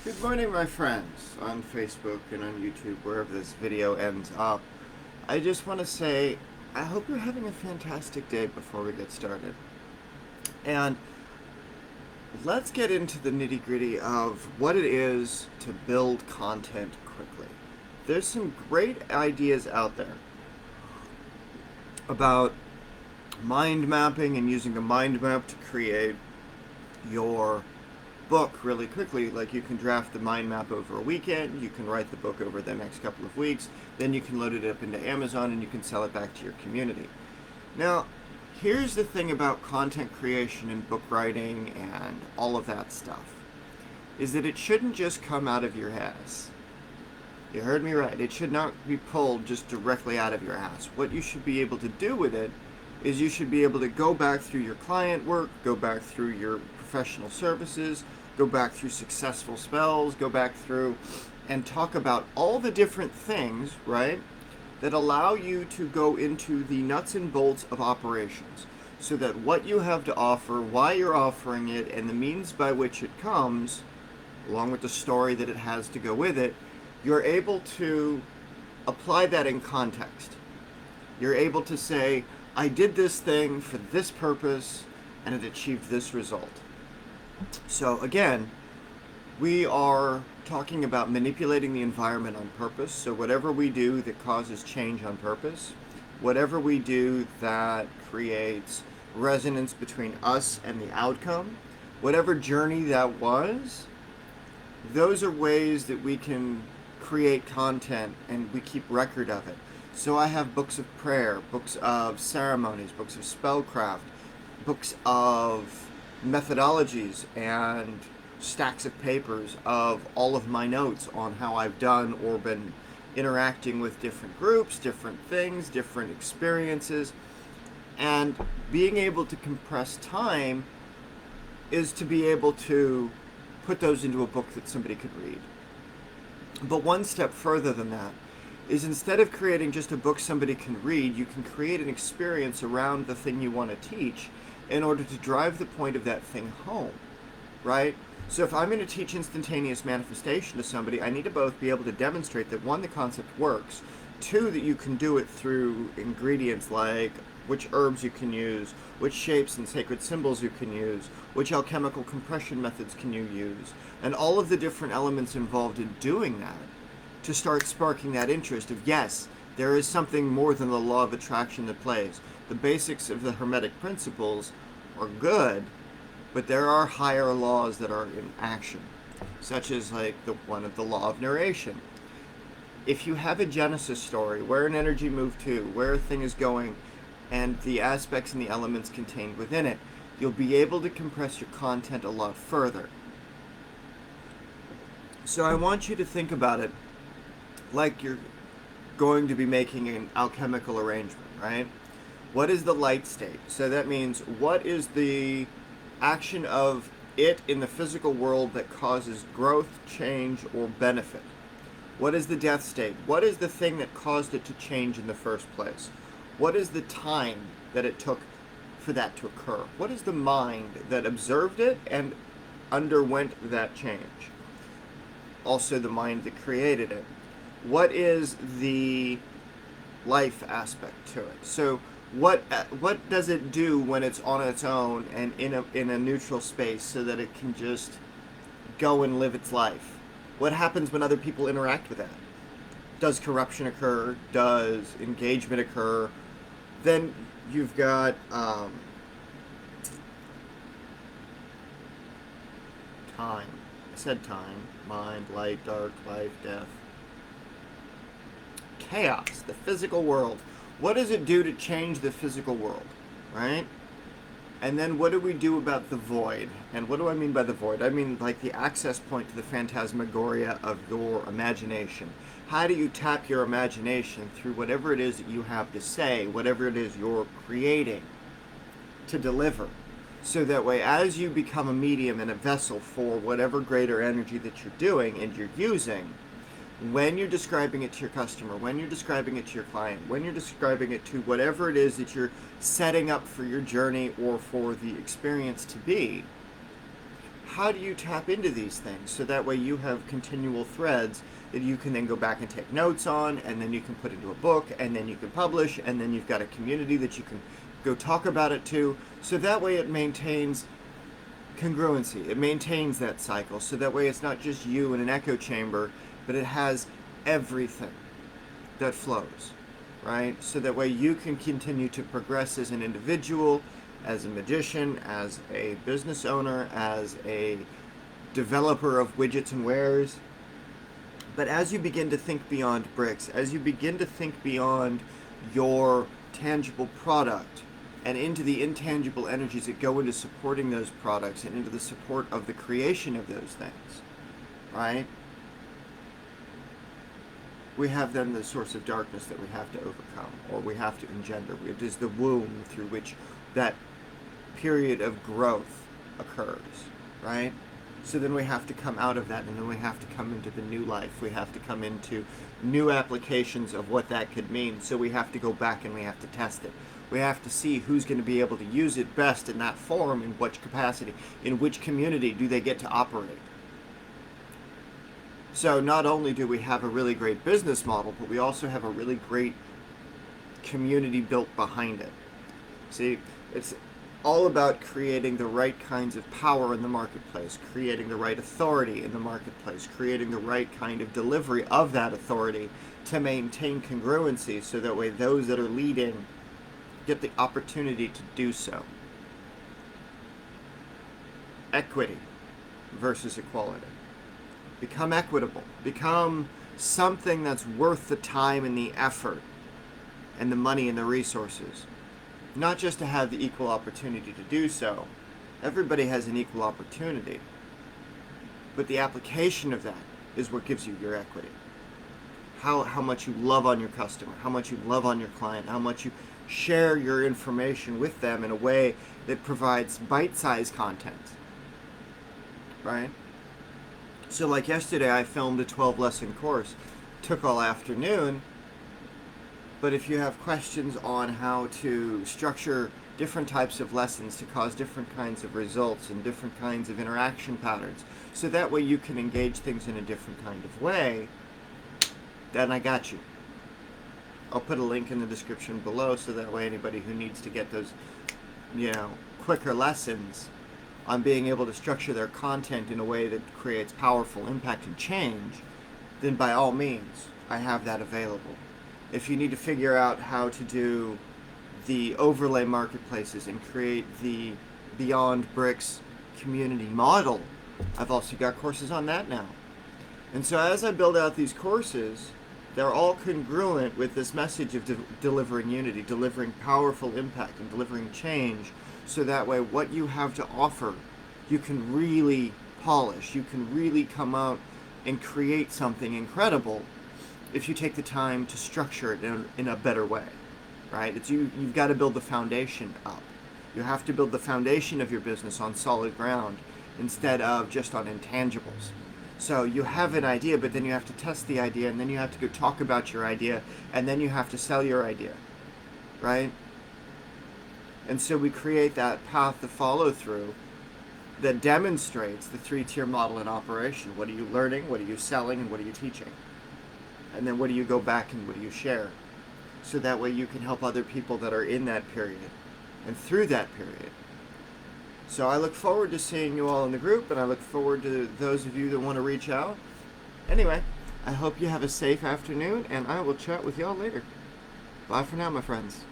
Good morning, my friends, on Facebook and on YouTube, wherever this video ends up. I just want to say, I hope you're having a fantastic day before we get started. And let's get into the nitty gritty of what it is to build content quickly. There's some great ideas out there about mind mapping and using a mind map to create your book really quickly. Like, you can draft the mind map over a weekend, you can write the book over the next couple of weeks, then you can load it up into Amazon and you can sell it back to your community. Now, here's the thing about content creation and book writing and all of that stuff, is that it shouldn't just come out of your ass. You heard me right. It should not be pulled just directly out of your ass. What you should be able to do with it is you should be able to go back through your client work, go back through your professional services, go back through successful spells, go back through and talk about all the different things, right, that allow you to go into the nuts and bolts of operations, so that what you have to offer, why you're offering it, and the means by which it comes, along with the story that it has to go with it, you're able to apply that in context. You're able to say, I did this thing for this purpose and it achieved this result. So again, we are talking about manipulating the environment on purpose. So whatever we do that causes change on purpose, whatever we do that creates resonance between us and the outcome, whatever journey that was, those are ways that we can create content and we keep record of it. So I have books of prayer, books of ceremonies, books of spellcraft, books of methodologies, and stacks of papers of all of my notes on how I've done or been interacting with different groups, different things, different experiences. And being able to compress time is to be able to put those into a book that somebody could read. But one step further than that is, instead of creating just a book somebody can read, you can create an experience around the thing you want to teach in order to drive the point of that thing home, right? So if I'm going to teach instantaneous manifestation to somebody, I need to both be able to demonstrate that, one, the concept works, two, that you can do it through ingredients like which herbs you can use, which shapes and sacred symbols you can use, which alchemical compression methods can you use, and all of the different elements involved in doing that, to start sparking that interest of, yes, there is something more than the law of attraction that plays. The basics of the Hermetic principles are good, but there are higher laws that are in action, such as like the one of the law of narration. If you have a Genesis story, where an energy moved to, where a thing is going, and the aspects and the elements contained within it, you'll be able to compress your content a lot further. So I want you to think about it like you're going to be making an alchemical arrangement, right? What is the light state? So that means, what is the action of it in the physical world that causes growth, change, or benefit? What is the death state? What is the thing that caused it to change in the first place? What is the time that it took for that to occur? What is the mind that observed it and underwent that change? Also the mind that created it. What is the life aspect to it? So what does it do when it's on its own and in a neutral space, so that it can just go and live its life? What happens when other people interact with that? Does corruption occur? Does engagement occur? Then you've got time. I said time. Mind, light, dark, life, death. Chaos, the physical world. What does it do to change the physical world, right? And then what do we do about the void? And what do I mean by the void? I mean like the access point to the phantasmagoria of your imagination. How do you tap your imagination through whatever it is that you have to say, whatever it is you're creating to deliver? So that way, as you become a medium and a vessel for whatever greater energy that you're doing and you're using, when you're describing it to your customer, when you're describing it to your client, when you're describing it to whatever it is that you're setting up for your journey or for the experience to be, how do you tap into these things so that way you have continual threads that you can then go back and take notes on, and then you can put into a book, and then you can publish, and then you've got a community that you can go talk about it to, so that way it maintains congruency. It maintains that cycle, so that way it's not just you in an echo chamber, but it has everything that flows, right? So that way you can continue to progress as an individual, as a magician, as a business owner, as a developer of widgets and wares. But as you begin to think beyond bricks, as you begin to think beyond your tangible product and into the intangible energies that go into supporting those products and into the support of the creation of those things, right? We have then the source of darkness that we have to overcome, or we have to engender. It is the womb through which that period of growth occurs, right? So then we have to come out of that, and then we have to come into the new life. We have to come into new applications of what that could mean. So we have to go back and we have to test it. We have to see who's going to be able to use it best in that form, in which capacity, in which community do they get to operate. So not only do we have a really great business model, but we also have a really great community built behind it. See, it's all about creating the right kinds of power in the marketplace, creating the right authority in the marketplace, creating the right kind of delivery of that authority to maintain congruency, so that way those that are leading get the opportunity to do so. Equity versus equality. Become equitable. Become something that's worth the time and the effort and the money and the resources. Not just to have the equal opportunity to do so. Everybody has an equal opportunity. But the application of that is what gives you your equity. How much you love on your customer, how much you love on your client, how much you share your information with them in a way that provides bite-sized content, right? So like yesterday, I filmed a 12-lesson course. Took all afternoon, but if you have questions on how to structure different types of lessons to cause different kinds of results and different kinds of interaction patterns, so that way you can engage things in a different kind of way, then I got you. I'll put a link in the description below, so that way anybody who needs to get those, quicker lessons on being able to structure their content in a way that creates powerful impact and change, then by all means, I have that available. If you need to figure out how to do the overlay marketplaces and create the Beyond Bricks community model, I've also got courses on that now. And so as I build out these courses, they're all congruent with this message of delivering unity, delivering powerful impact, and delivering change, so that way what you have to offer, you can really polish, you can really come out and create something incredible if you take the time to structure it in a better way, right? You've got to build the foundation up. You have to build the foundation of your business on solid ground instead of just on intangibles. So you have an idea, but then you have to test the idea, and then you have to go talk about your idea, and then you have to sell your idea, right? And so we create that path to follow through that demonstrates the 3-tier model in operation. What are you learning? What are you selling? And what are you teaching? And then what do you go back and what do you share? So that way you can help other people that are in that period and through that period. So I look forward to seeing you all in the group, and I look forward to those of you that want to reach out. Anyway, I hope you have a safe afternoon, and I will chat with y'all later. Bye for now, my friends.